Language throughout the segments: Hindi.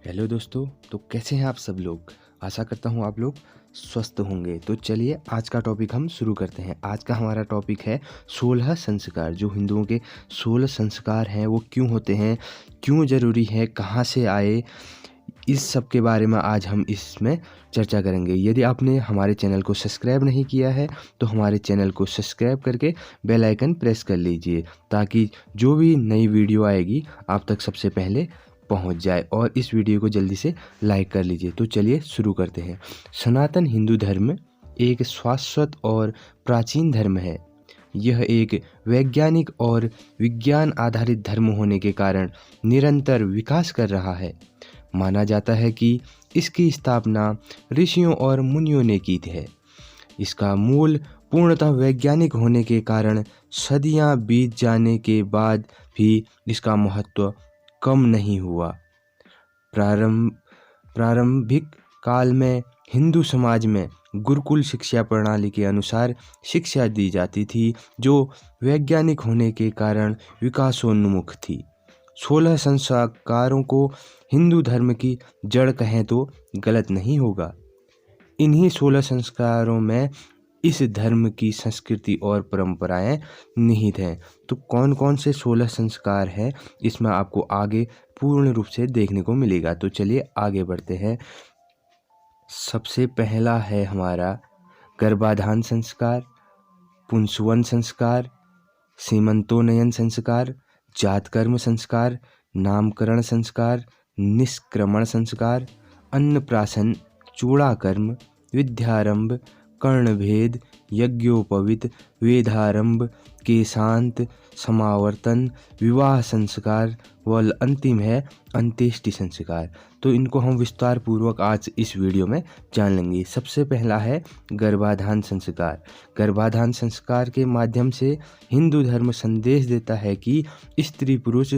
हेलो दोस्तों। तो कैसे हैं आप सब लोग। आशा करता हूँ आप लोग स्वस्थ होंगे। तो चलिए आज का टॉपिक हम शुरू करते हैं। आज का हमारा टॉपिक है 16 संस्कार। जो हिंदुओं के 16 संस्कार हैं वो क्यों होते हैं, क्यों ज़रूरी है, कहाँ से आए, इस सब के बारे में आज हम इसमें चर्चा करेंगे। यदि आपने हमारे चैनल को सब्सक्राइब नहीं किया है तो हमारे चैनल को सब्सक्राइब करके बेल आइकन प्रेस कर लीजिए ताकि जो भी नई वीडियो आएगी आप तक सबसे पहले पहुंच जाए, और इस वीडियो को जल्दी से लाइक कर लीजिए। तो चलिए शुरू करते हैं। सनातन हिंदू धर्म एक शाश्वत और प्राचीन धर्म है। यह एक वैज्ञानिक और विज्ञान आधारित धर्म होने के कारण निरंतर विकास कर रहा है। माना जाता है कि इसकी स्थापना ऋषियों और मुनियों ने की है। इसका मूल पूर्णतः वैज्ञानिक होने के कारण सदियां बीत जाने के बाद भी इसका महत्व कम नहीं हुआ। प्रारंभिक काल में हिंदू समाज में गुरुकुल शिक्षा प्रणाली के अनुसार शिक्षा दी जाती थी, जो वैज्ञानिक होने के कारण विकासोन्मुख थी। 16 संस्कारों को हिंदू धर्म की जड़ कहें तो गलत नहीं होगा। इन्हीं 16 संस्कारों में इस धर्म की संस्कृति और परंपराएं निहित हैं। तो कौन कौन से 16 संस्कार हैं इसमें आपको आगे पूर्ण रूप से देखने को मिलेगा। तो चलिए आगे बढ़ते हैं। सबसे पहला है हमारा गर्भाधान संस्कार, पुंसवन संस्कार, सीमंतोन्नयन संस्कार, जातकर्म संस्कार, नामकरण संस्कार, निष्क्रमण संस्कार, अन्नप्राशन, चूड़ाकर्म, विद्यारंभ, कर्णभेद, यज्ञोपवीत, वेदारंभ, केशांत, समावर्तन, विवाह संस्कार व अंतिम है अंत्येष्टि संस्कार। तो इनको हम विस्तार पूर्वक आज इस वीडियो में जान लेंगे। सबसे पहला है गर्भाधान संस्कार। गर्भाधान संस्कार के माध्यम से हिंदू धर्म संदेश देता है कि स्त्री पुरुष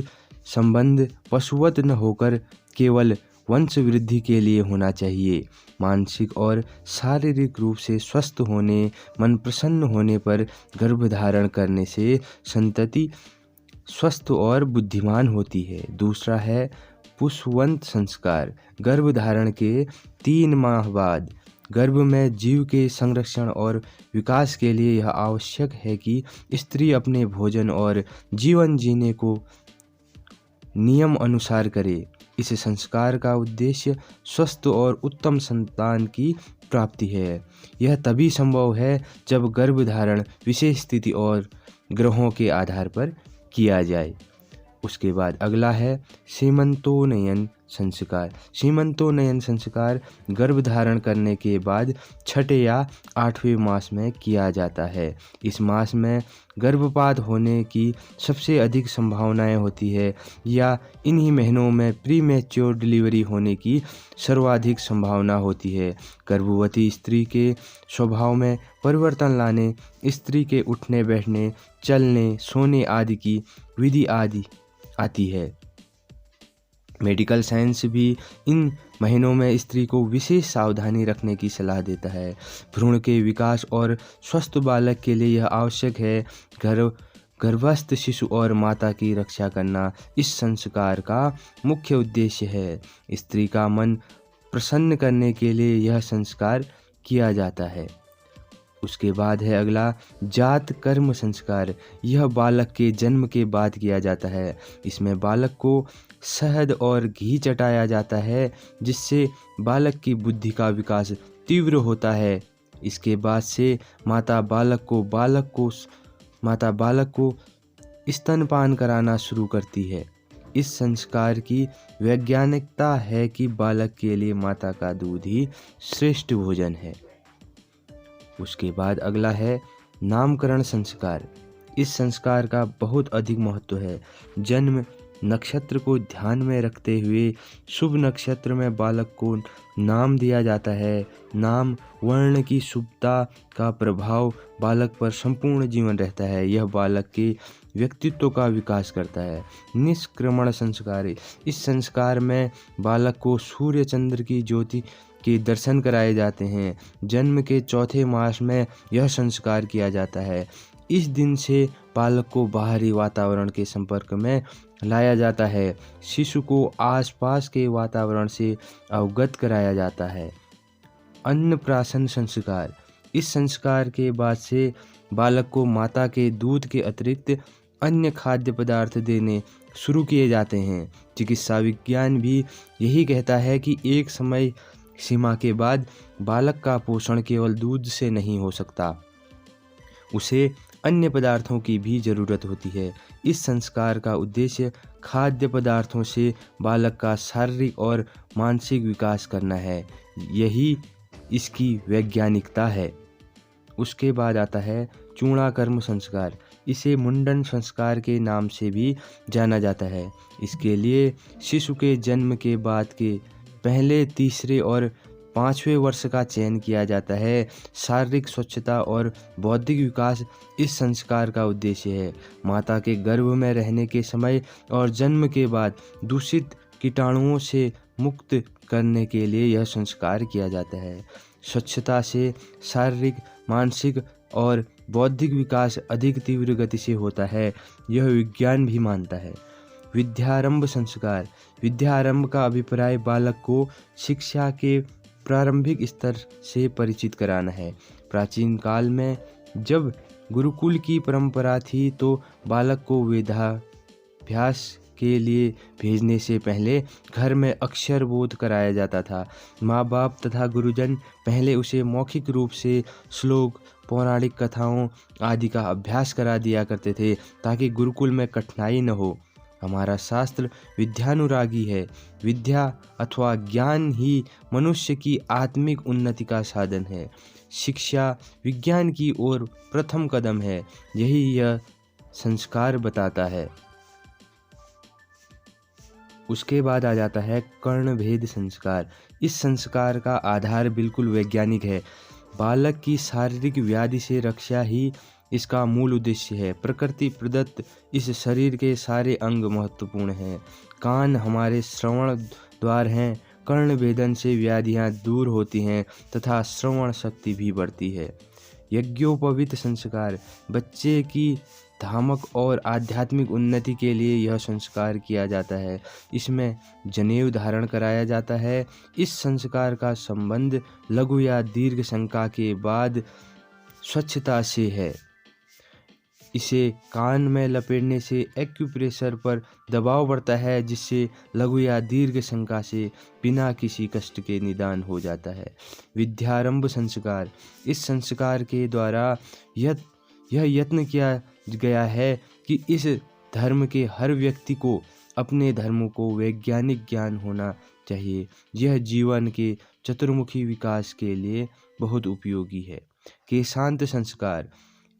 संबंध पशुवत न होकर केवल वंश वृद्धि के लिए होना चाहिए। मानसिक और शारीरिक रूप से स्वस्थ होने, मन प्रसन्न होने पर गर्भधारण करने से संतति स्वस्थ और बुद्धिमान होती है। दूसरा है पुष्पवंत संस्कार। गर्भधारण के 3 माह बाद गर्भ में जीव के संरक्षण और विकास के लिए यह आवश्यक है कि स्त्री अपने भोजन और जीवन जीने को नियम अनुसार करे। इस संस्कार का उद्देश्य स्वस्थ और उत्तम संतान की प्राप्ति है। यह तभी संभव है जब गर्भधारण विशेष स्थिति और ग्रहों के आधार पर किया जाए। उसके बाद अगला है सीमंतोन्नयन संस्कार। सीमंतोन्नयन संस्कार गर्भधारण करने के बाद 6ठे या 8वें मास में किया जाता है। इस मास में गर्भपात होने की सबसे अधिक संभावनाएं होती है, या इन्हीं महीनों में प्रीमेच्योर डिलीवरी होने की सर्वाधिक संभावना होती है। गर्भवती स्त्री के स्वभाव में परिवर्तन लाने, स्त्री के उठने बैठने, चलने, सोने आदि की विधि आदि आती है। मेडिकल साइंस भी इन महीनों में स्त्री को विशेष सावधानी रखने की सलाह देता है। भ्रूण के विकास और स्वस्थ बालक के लिए यह आवश्यक है। गर्भस्थ शिशु और माता की रक्षा करना इस संस्कार का मुख्य उद्देश्य है। स्त्री का मन प्रसन्न करने के लिए यह संस्कार किया जाता है। उसके बाद है अगला जात कर्म संस्कार। यह बालक के जन्म के बाद किया जाता है। इसमें बालक को शहद और घी चटाया जाता है, जिससे बालक की बुद्धि का विकास तीव्र होता है। इसके बाद से माता बालक को स्तनपान कराना शुरू करती है। इस संस्कार की वैज्ञानिकता है कि बालक के लिए माता का दूध ही श्रेष्ठ भोजन है। उसके बाद अगला है नामकरण संस्कार। इस संस्कार का बहुत अधिक महत्व है। जन्म नक्षत्र को ध्यान में रखते हुए शुभ नक्षत्र में बालक को नाम दिया जाता है। नाम वर्ण की शुभता का प्रभाव बालक पर संपूर्ण जीवन रहता है। यह बालक के व्यक्तित्व का विकास करता है। निष्क्रमण संस्कार। इस संस्कार में बालक को सूर्य चंद्र की ज्योति के दर्शन कराए जाते हैं। जन्म के 4थे मास में यह संस्कार किया जाता है। इस दिन से बालक को बाहरी वातावरण के संपर्क में लाया जाता है। शिशु को आसपास के वातावरण से अवगत कराया जाता है। अन्नप्राशन संस्कार। इस संस्कार के बाद से बालक को माता के दूध के अतिरिक्त अन्य खाद्य पदार्थ देने शुरू किए जाते हैं। चिकित्सा विज्ञान भी यही कहता है कि एक समय सीमा के बाद बालक का पोषण केवल दूध से नहीं हो सकता, उसे अन्य पदार्थों की भी ज़रूरत होती है। इस संस्कार का उद्देश्य खाद्य पदार्थों से बालक का शारीरिक और मानसिक विकास करना है। यही इसकी वैज्ञानिकता है। उसके बाद आता है चूड़ाकर्म संस्कार। इसे मुंडन संस्कार के नाम से भी जाना जाता है। इसके लिए शिशु के जन्म के बाद के पहले, तीसरे और 5वें वर्ष का चयन किया जाता है। शारीरिक स्वच्छता और बौद्धिक विकास इस संस्कार का उद्देश्य है। माता के गर्भ में रहने के समय और जन्म के बाद दूषित कीटाणुओं से मुक्त करने के लिए यह संस्कार किया जाता है। स्वच्छता से शारीरिक, मानसिक और बौद्धिक विकास अधिक तीव्र गति से होता है, यह विज्ञान भी मानता है। विद्यारंभ संस्कार। विद्यारंभ का अभिप्राय बालक को शिक्षा के प्रारंभिक स्तर से परिचित कराना है। प्राचीन काल में जब गुरुकुल की परंपरा थी तो बालक को वेदाभ्यास के लिए भेजने से पहले घर में अक्षर बोध कराया जाता था। माँ बाप तथा गुरुजन पहले उसे मौखिक रूप से श्लोक, पौराणिक कथाओं आदि का अभ्यास करा दिया करते थे ताकि गुरुकुल में कठिनाई न हो। हमारा शास्त्र विद्यानुरागी है। विद्या अथवा ज्ञान ही मनुष्य की आत्मिक उन्नति का साधन है। शिक्षा विज्ञान की ओर प्रथम कदम है, यही यह संस्कार बताता है। उसके बाद आ जाता है कर्णभेद संस्कार। इस संस्कार का आधार बिल्कुल वैज्ञानिक है। बालक की शारीरिक व्याधि से रक्षा ही इसका मूल उद्देश्य है। प्रकृति प्रदत्त इस शरीर के सारे अंग महत्वपूर्ण हैं। कान हमारे श्रवण द्वार हैं। कर्ण भेदन से व्याधियाँ दूर होती हैं तथा श्रवण शक्ति भी बढ़ती है। यज्ञोपवीत संस्कार। बच्चे की धार्मिक और आध्यात्मिक उन्नति के लिए यह संस्कार किया जाता है। इसमें जनेऊ धारण कराया जाता है। इस संस्कार का संबंध लघु या दीर्घ शंका के बाद स्वच्छता से है। इसे कान में लपेटने से एक्यूप्रेशर पर दबाव बढ़ता है, जिससे लघु या दीर्घ शंका से बिना किसी कष्ट के निदान हो जाता है। विद्यारंभ संस्कार। इस संस्कार के द्वारा यह यत्न किया गया है कि इस धर्म के हर व्यक्ति को अपने धर्म को वैज्ञानिक ज्ञान होना चाहिए। यह जीवन के चतुर्मुखी विकास के लिए बहुत उपयोगी है। केशांत संस्कार।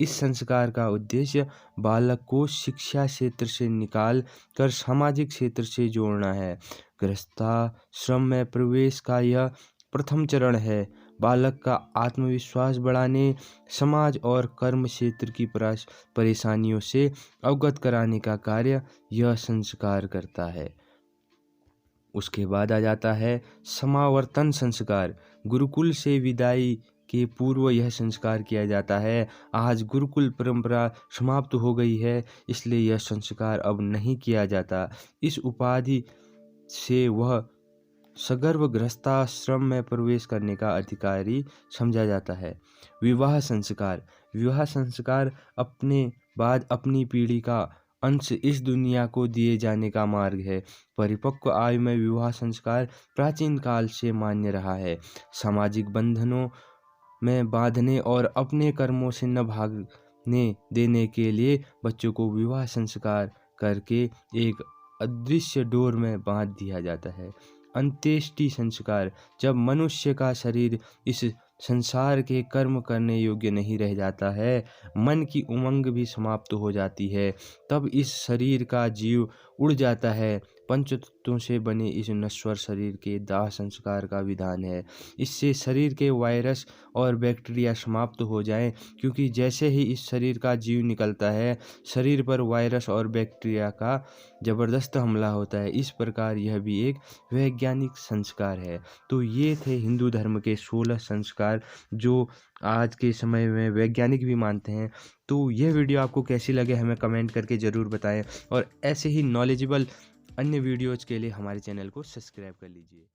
इस संस्कार का उद्देश्य बालक को शिक्षा क्षेत्र से निकाल कर सामाजिक क्षेत्र से जोड़ना है। गृहस्थाश्रम में प्रवेश का यह प्रथम चरण है। बालक का आत्मविश्वास बढ़ाने, समाज और कर्म क्षेत्र की परेशानियों से अवगत कराने का कार्य यह संस्कार करता है। उसके बाद आ जाता है समावर्तन संस्कार। गुरुकुल से विदाई के पूर्व यह संस्कार किया जाता है। आज गुरुकुल परंपरा समाप्त हो गई है, इसलिए यह संस्कार अब नहीं किया जाता। इस उपाधि से वह सगर्भ गृहस्थाश्रम में प्रवेश करने का अधिकारी समझा जाता है। विवाह संस्कार। विवाह संस्कार अपने बाद अपनी पीढ़ी का अंश इस दुनिया को दिए जाने का मार्ग है। परिपक्व आयु में विवाह संस्कार प्राचीन काल से मान्य रहा है। सामाजिक बंधनों में बांधने और अपने कर्मों से न भागने देने के लिए बच्चों को विवाह संस्कार करके एक अदृश्य डोर में बांध दिया जाता है। अंत्येष्टि संस्कार। जब मनुष्य का शरीर इस संसार के कर्म करने योग्य नहीं रह जाता है, मन की उमंग भी समाप्त हो जाती है, तब इस शरीर का जीव उड़ जाता है। पंचतत्वों से बने इस नश्वर शरीर के दाह संस्कार का विधान है। इससे शरीर के वायरस और बैक्टीरिया समाप्त हो जाएं, क्योंकि जैसे ही इस शरीर का जीव निकलता है, शरीर पर वायरस और बैक्टीरिया का जबरदस्त हमला होता है। इस प्रकार यह भी एक वैज्ञानिक संस्कार है। तो ये थे हिंदू धर्म के 16 संस्कार अनुसार जो आज के समय में वैज्ञानिक भी मानते हैं। तो यह वीडियो आपको कैसी लगे हमें कमेंट करके ज़रूर बताएं और ऐसे ही नॉलेजेबल अन्य वीडियोज़ के लिए हमारे चैनल को सब्सक्राइब कर लीजिए।